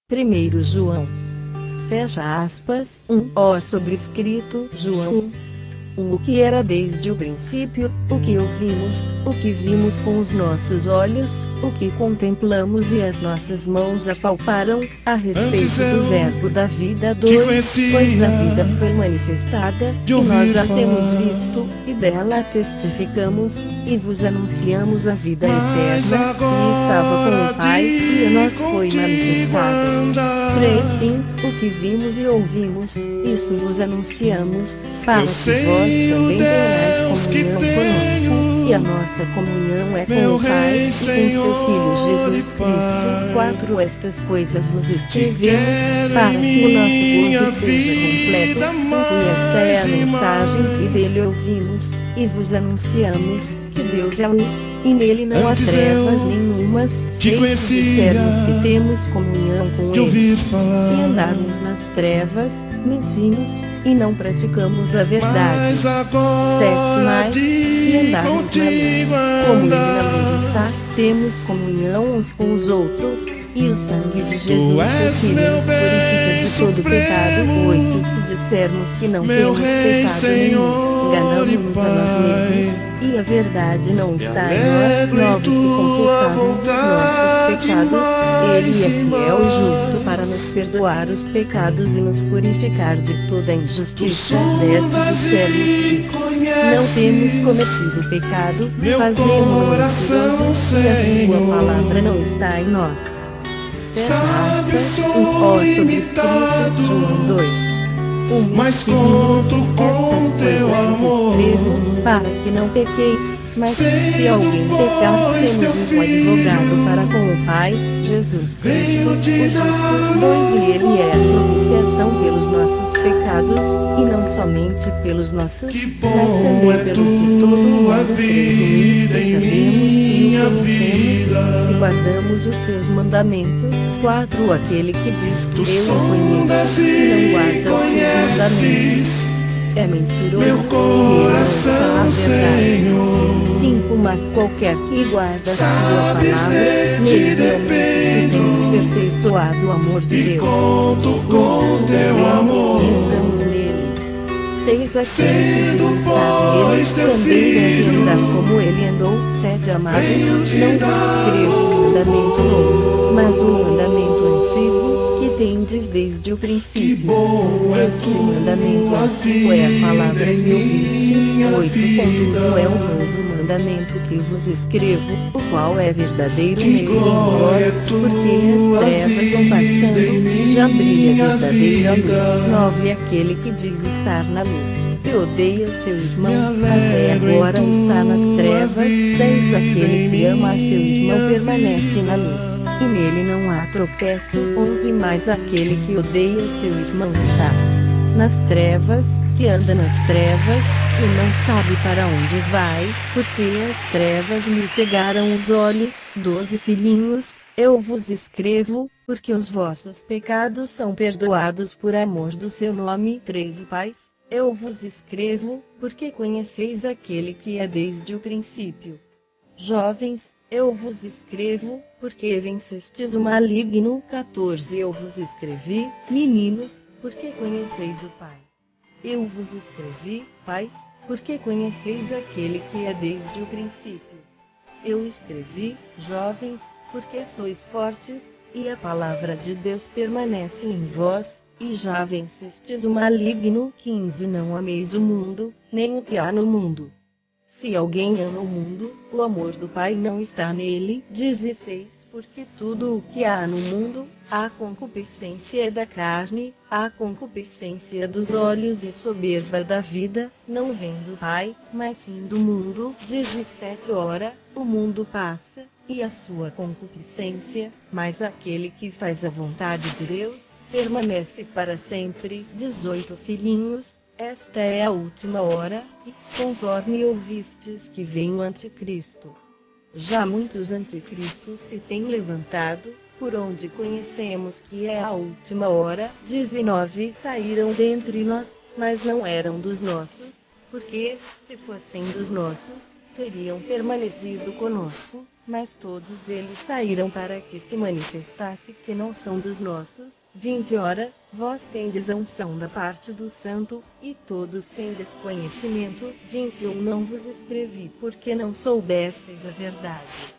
1 João. Fecha aspas. 1. Ó sobrescrito João 1. O que era desde o princípio, o que ouvimos, o que vimos com os nossos olhos, o que contemplamos e as nossas mãos apalparam, a respeito do verbo da vida. 2. Pois a vida foi manifestada, e nós a temos visto, e dela testificamos, e vos anunciamos a vida eterna, que estava com o Pai, e a nós foi manifestada. 3. Sim, o que vimos e ouvimos, isso vos anunciamos, para que vós também tenhais comunhão conosco, e a nossa comunhão é com o Pai, e com seu Filho Jesus Cristo. 4. Estas coisas vos escrevemos, para que o nosso gozo seja completo. 5. E esta é a mensagem que dele ouvimos, e vos anunciamos, que Deus é luz, e nele não há trevas nenhumas. 6. Se dissermos que temos comunhão com ele, e andarmos nas trevas, mentimos, e não praticamos a verdade. 7. Mas, se andarmos na luz, como ele na luz está, temos comunhão uns com os outros, e o sangue de Jesus, seu Filho, nos purifica de todo pecado. 8. Se dissermos que não temos pecado nenhum, enganamos-nos a nós mesmos, e a verdade não está em nós. 9. Se confessarmos os nossos pecados, ele é fiel e justo para nos perdoar os pecados e nos purificar de toda injustiça. 10. Se dissermos que não temos cometido pecado, fazemos-lo mentiroso, e a sua palavra não está em nós. Fecha aspas. Ó sobrescrito João 2. Mas conto com teu amor, escrevo, para que não pequeis. Mas se alguém pecar, temos um advogado para com o Pai, Jesus Cristo, o justo. 2. E ele é a propiciação pelos nossos pecados, e não somente pelos nossos, mas também pelos de todo o mundo. 3. E nisto sabemos que o conhecemos, se guardamos os seus mandamentos. 4. Aquele que diz que eu o conheço, e não guarda os seus mandamentos, é mentiroso, meu coração, Senhor. 5. Mas qualquer que guarda a sua palavra, nele realmente se tem aperfeiçoado o amor de Deus. Conto com teu amor, estamos nele. 6. Aquele que diz estar nele, também deve andar como ele andou. 7. Amados, não vos escrevo um mandamento novo, mas um mandamento antigo, que tendes desde o princípio. Este mandamento antigo é a palavra que ouvistes. 8. Não é um novo mandamento que vos escrevo, o qual é verdadeiro nele em vós, porque as trevas vão passando, e já brilha a verdadeira luz. 9. Aquele que diz estar na luz, e odeia seu irmão, até agora está nas trevas. 10. Aquele que ama a seu irmão permanece na luz, e nele não há tropeço. 11. Mas aquele que odeia seu irmão está nas trevas, que anda nas trevas, e não sabe para onde vai, porque as trevas lhe cegaram os olhos. 12. Filhinhos, eu vos escrevo, porque os vossos pecados são perdoados por amor do seu nome. 13. Pais, eu vos escrevo, porque conheceis aquele que é desde o princípio. Jovens, eu vos escrevo, porque vencestes o maligno. 14. Eu vos escrevi, meninos, porque conheceis o Pai. Eu vos escrevi, pais, porque conheceis aquele que é desde o princípio. Eu escrevi, jovens, porque sois fortes, e a palavra de Deus permanece em vós, e já vencestes o maligno. 15. Não ameis o mundo, nem o que há no mundo. Se alguém ama o mundo, o amor do Pai não está nele. 16. Porque tudo o que há no mundo, a concupiscência da carne, a concupiscência dos olhos e soberba da vida, não vem do Pai, mas sim do mundo. 17. Ora, o mundo passa, e a sua concupiscência, mas aquele que faz a vontade de Deus, permanece para sempre. 18. Filhinhos, esta é a última hora, e, conforme ouvistes que vem o anticristo, já muitos anticristos se têm levantado, por onde conhecemos que é a última hora. 19. Saíram dentre nós, mas não eram dos nossos, porque, se fossem dos nossos, teriam permanecido conosco. Mas todos eles saíram para que se manifestasse que não são dos nossos. 20 Ora, vós tendes a unção da parte do Santo, e todos tendes conhecimento. 21 Não vos escrevi porque não soubesseis a verdade,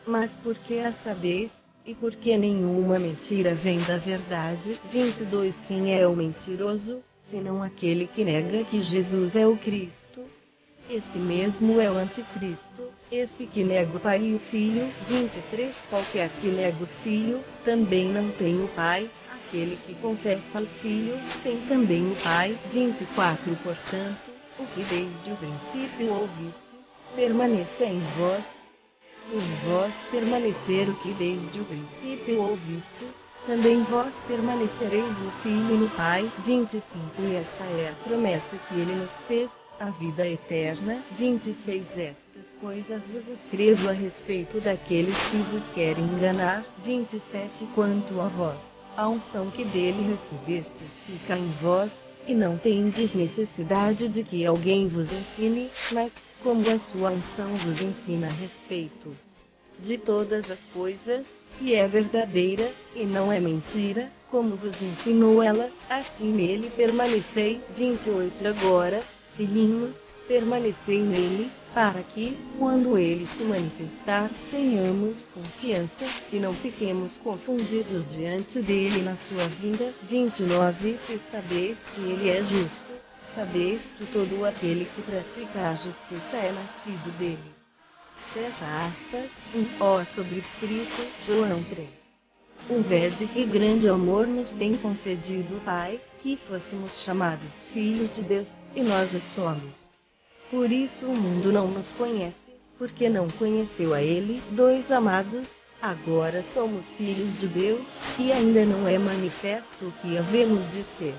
mas porque a sabeis, e porque nenhuma mentira vem da verdade. 22 Quem é o mentiroso, senão aquele que nega que Jesus é o Cristo? Esse mesmo é o anticristo, esse que nega o Pai e o Filho. 23 Qualquer que nega o Filho, também não tem o Pai. Aquele que confessa o Filho, tem também o Pai. 24 Portanto, o que desde o princípio ouvistes, permaneça em vós. Se em vós permanecer o que desde o princípio ouvistes, também vós permanecereis no Filho e no Pai. 25 E esta é a promessa que ele nos fez, a vida eterna. 26 Estas coisas vos escrevo a respeito daqueles que vos querem enganar. 27 Quanto a vós, a unção que dele recebestes fica em vós, e não tendes necessidade de que alguém vos ensine, mas, como a sua unção vos ensina a respeito de todas as coisas, e é verdadeira, e não é mentira, como vos ensinou ela, assim nele permanecei. 28 Agora, filhinhos, permanecei nele, para que, quando ele se manifestar, tenhamos confiança, e não fiquemos confundidos diante dele na sua vinda. 29 Se sabeis que ele é justo, sabeis que todo aquele que pratica a justiça é nascido dele. Fecha aspas. Ó sobrescrito, João 3. Vede que grande amor nos tem concedido o Pai, que fôssemos chamados filhos de Deus, e nós o somos. Por isso o mundo não nos conhece, porque não conheceu a Ele. 2 Amados, agora somos filhos de Deus, e ainda não é manifesto o que havemos de ser.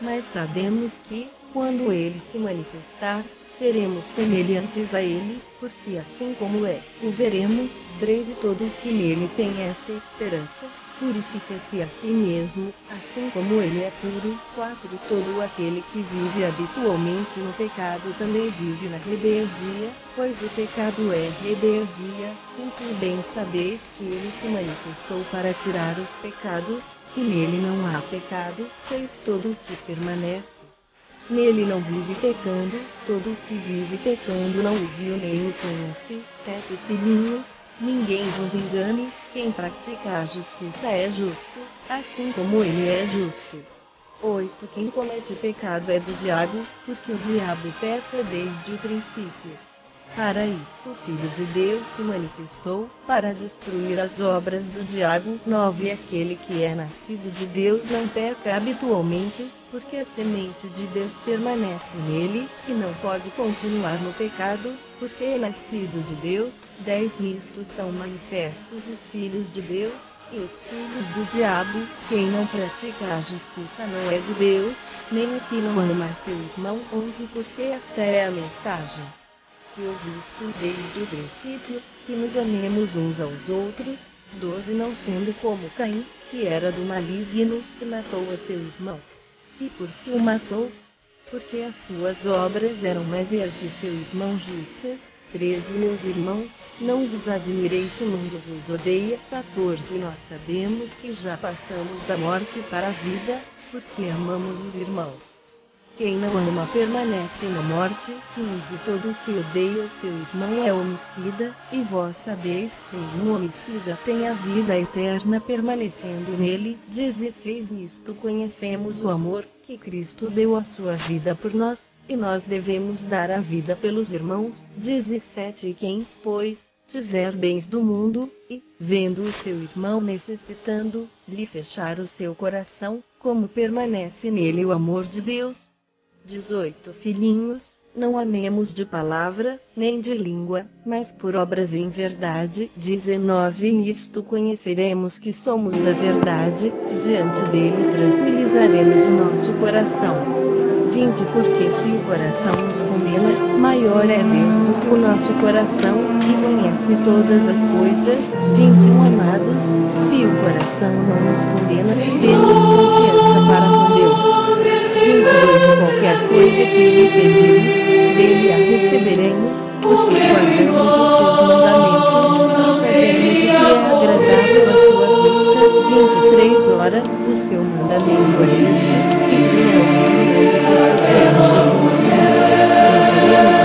Mas sabemos que, quando Ele se manifestar, seremos semelhantes a Ele, porque assim como é, o veremos. 3 E todo o que nele tem esta esperança, purifica-se a si mesmo, assim como ele é puro. 4 Todo aquele que vive habitualmente no pecado também vive na rebeldia, pois o pecado é rebeldia. 5 E bem sabeis que ele se manifestou para tirar os pecados, e nele não há pecado. 6 Todo o que permanece nele não vive pecando, todo o que vive pecando não o viu nem o conhece. 7 Filhinhos, ninguém vos engane, quem pratica a justiça é justo, assim como ele é justo. 8 Quem comete pecado é do diabo, porque o diabo peca desde o princípio. Para isto o Filho de Deus se manifestou, para destruir as obras do diabo. 9 Aquele que é nascido de Deus não peca habitualmente, porque a semente de Deus permanece nele, e não pode continuar no pecado, porque é nascido de Deus. 10 Nisto são manifestos os filhos de Deus, e os filhos do diabo. Quem não pratica a justiça não é de Deus, nem o que não ama seu irmão. 11 Porque esta é a mensagem que ouvistes desde o princípio, que nos amemos uns aos outros. 12 Não sendo como Caim, que era do maligno, e matou a seu irmão. E por que o matou? Porque as suas obras eram más e as de seu irmão justas. 13 Meus irmãos, não vos admireis se o mundo vos odeia. 14 Nós sabemos que já passamos da morte para a vida, porque amamos os irmãos. Quem não ama permanece na morte. 15 Todo o que odeia o seu irmão é homicida, e vós sabeis que um homicida tem a vida eterna permanecendo nele. 16 Nisto conhecemos o amor, que Cristo deu a sua vida por nós, e nós devemos dar a vida pelos irmãos. 17 Quem, pois, tiver bens do mundo, e, vendo o seu irmão necessitando, lhe fechar o seu coração, como permanece nele o amor de Deus? 18 Filhinhos, não amemos de palavra, nem de língua, mas por obras em verdade. 19 Nisto conheceremos que somos da verdade, e diante dele tranquilizaremos o nosso coração. 20 Porque se o coração nos condena, maior é Deus do que o nosso coração, e conhece todas as coisas. 21 Amados, se o coração não nos condena, temos confiança para com Deus. 22 Qualquer coisa que lhe pedimos, dele a receberemos, porque guardamos os seus mandamentos. 3 Ora, o seu mandamento é este, que creiamos no nome de seu Filho Jesus Cristo, que nos amemos uns aos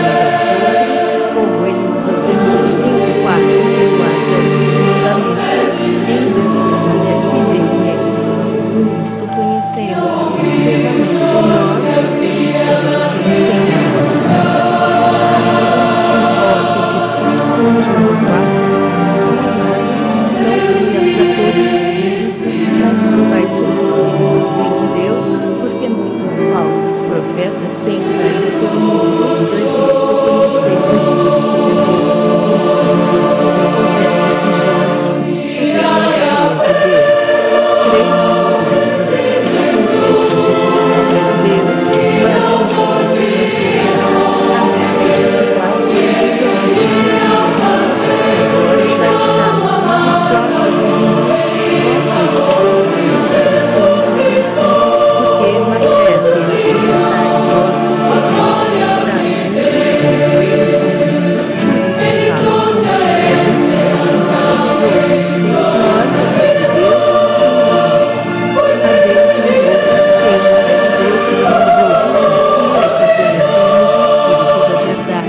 outros, como ele nos ordenou. 24 Quem guarda os seus mandamentos, em Deus permanece e Deus nele. Nisto conhecemos que ele permanece em nós, e esperamos que nos tenha mas provai se os espíritos vêm de Deus, porque muitos falsos profetas têm saído pelo mundo. 2 Nisto conheceis o Espírito de Deus, o Espírito que confessa que Jesus Cristo veio no caminho de Deus. 3 O Espírito que não confessa Jesus não é de Deus, mas é um espírito mentiroso, a respeito do qual tendes ouvido agora já está no mundo de prova de meninos, vossos irmãos filhos todos vencidos, porque maior é aquele que está em vós do que aquele que está em mim, se eles são muitos falam, obedecemos nós filhos de Deus, a Deus nos ouve, quem não é de Deus não nos ouve, assim é que conhecemos o Espírito da verdade e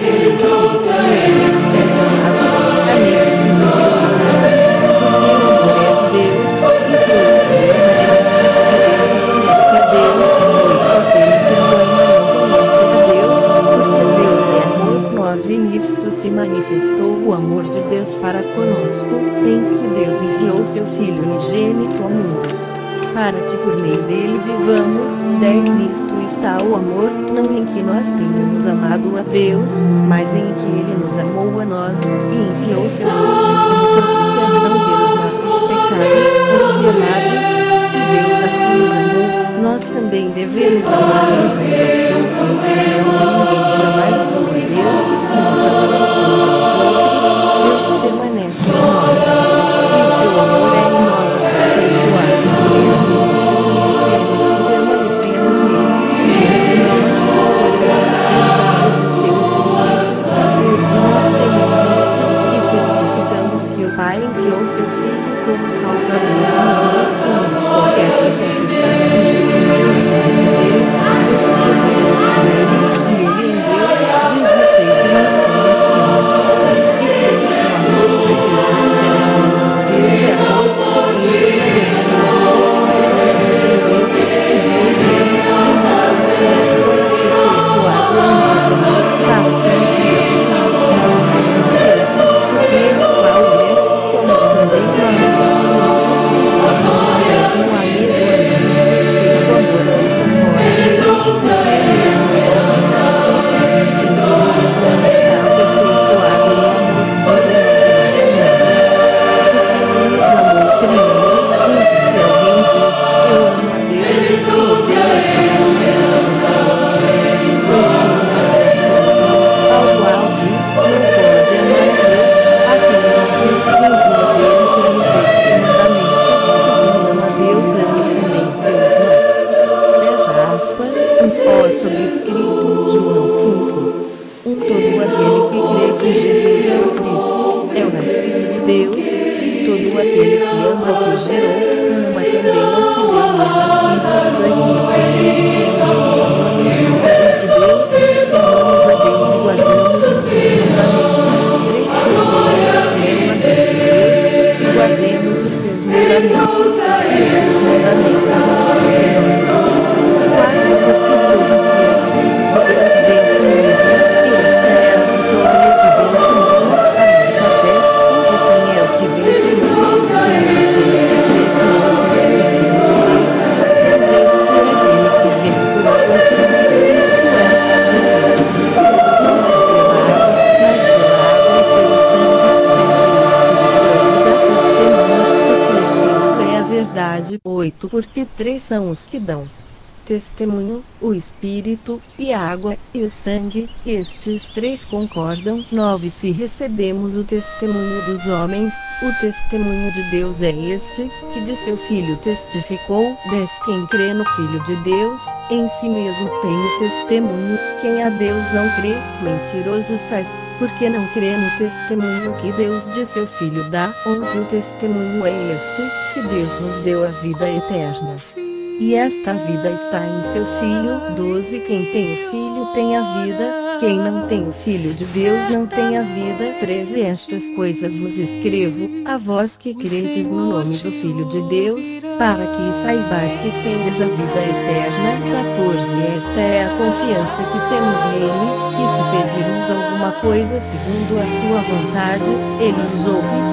o Espírito que sete amados, amigos uns aos outros, porque o amor é de Deus, e todo que permanece de Deus e conhece a Deus, e aquele que não ama não conhece a Deus, porque Deus é amor. 9 Nisto se manifestou o amor de Deus para conosco, em que Deus enviou seu Filho unigênito ao mundo, para que por meio dele vivamos. 10 Nisto está o amor, não em que nós tenhamos amado a Deus, mas em que ele nos amou a nós, e enviou seu Filho como propiciação pelos nossos pecados. 11 Amados, se Deus assim nos amou, nós também devemos amar uns aos outros. Ninguém jamais viu a Deus, se nos amamos uns aos outros, Deus permanece em nós, e o seu amor é em nós aperfeiçoado. 13 Nisto conhecemos que permanecemos nele, e nós oramos pelo seu Espírito. 14 Nós temos visto e testificamos que o Pai enviou seu Filho como Salvador do mundo, e qualquer que confessar que Jesus é o Filho de Deus, Deus permanece nele, e ele em Deus. 16 Nós conhecemos e cremos no amor que Deus nos revelou. Deus é amor, e ele permanece em amor, permanece em Deus, e Deus nele. 17 Nos foi aperfeiçoado em nós o amor, para que nos confiança, porque ele qual é, somos também nós neste mundo, e somos no amor antes de perfeito amor lança fora dele, porque ele não é honesto, e não está aperfeiçoado no amor. 19 Porque ele nos amou primeiro, antes se alguém diz, eu amo a Deus, e odeio a seu pois quem não conhece o amor, ao qual vi, não pode amar a Deus, aquele que envia dele temos este mandamento, que quem ama a Deus ama também seu irmão. Fecha aspas, sobrescrito, João 5. Todo aquele que crê que Jesus é o Cristo, é o nascido de Deus, e todo aquele que ama o que gerou, ama também o que dele é nascido. 2 Nisto conhecemos que amamos os filhos de Deus, se amamos a Deus e guardamos os seus mandamentos. 3 Porque este é o mandamento de Deus, e guardemos os seus mandamentos, e os seus mandamentos não são penosos. 4 Porque todo que é nascido de Deus vence no mundo, e esta é a vitória que vence o mundo, a nossa fé. 5 Quem é o que vence o mundo, senão aquele que crê que Jesus é o Filho de Deus. 6 Este é aquele que vem por adoção, isto é, Jesus Cristo, não só pela água, mas pela água e pelo sangue. 7 O Espírito é o que dá testemunho, porque o Espírito é a verdade. 8 Porque 3 são os que dão testemunho, o Espírito, e a água, e o sangue, estes 3 concordam. 9 Se recebemos o testemunho dos homens, o testemunho de Deus é este, que de seu Filho testificou. 10 Quem crê no Filho de Deus, em si mesmo tem o testemunho, quem a Deus não crê, mentiroso faz. porque não crê no testemunho que Deus de seu Filho dá. 11 O testemunho é este, que Deus nos deu a vida eterna. E esta vida está em seu Filho. 12 Quem tem o Filho tem a vida, quem não tem o Filho de Deus não tem a vida. 13 Estas coisas vos escrevo, a vós que credes no nome do Filho de Deus, para que saibais que tendes a vida eterna. 14 Esta é a confiança que temos nele, que se pedirmos alguma coisa segundo a sua vontade, ele nos ouve.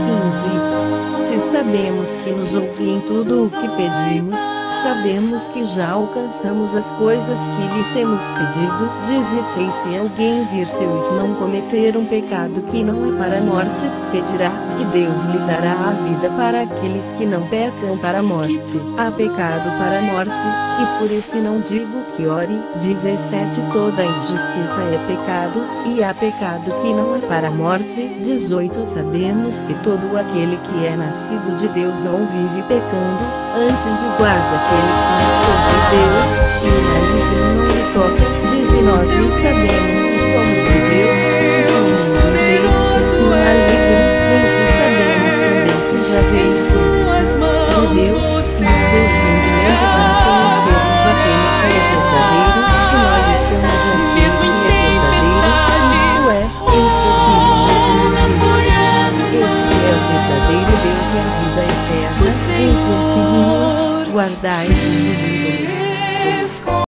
15 Se sabemos que nos ouve em tudo o que pedimos, sabemos que já alcançamos as coisas que lhe temos pedido. 16 Se alguém vir seu irmão cometer um pecado que não é para a morte, pedirá, e Deus lhe dará a vida para aqueles que não pecam para a morte. Há pecado para a morte, e por esse não digo que ore. 17 Toda injustiça é pecado, e há pecado que não é para a morte. 18 Sabemos que todo aquele que é nascido de Deus não vive pecando, antes de guarda aquele que nasceu de Deus, e o maligno não lhe toca. 19 Sabemos que somos de Deus, e que nenhum dele é o maligno, em que sabemos também que já veio de Deus, e nos deu entendimento para conhecermos aquele que é verdadeiro, e nós estamos naquele que é verdadeiro, isto é, em seu Filho Jesus Cristo. Este é o verdadeiro Deus e a vida eterna. Entre filhinhos, guardai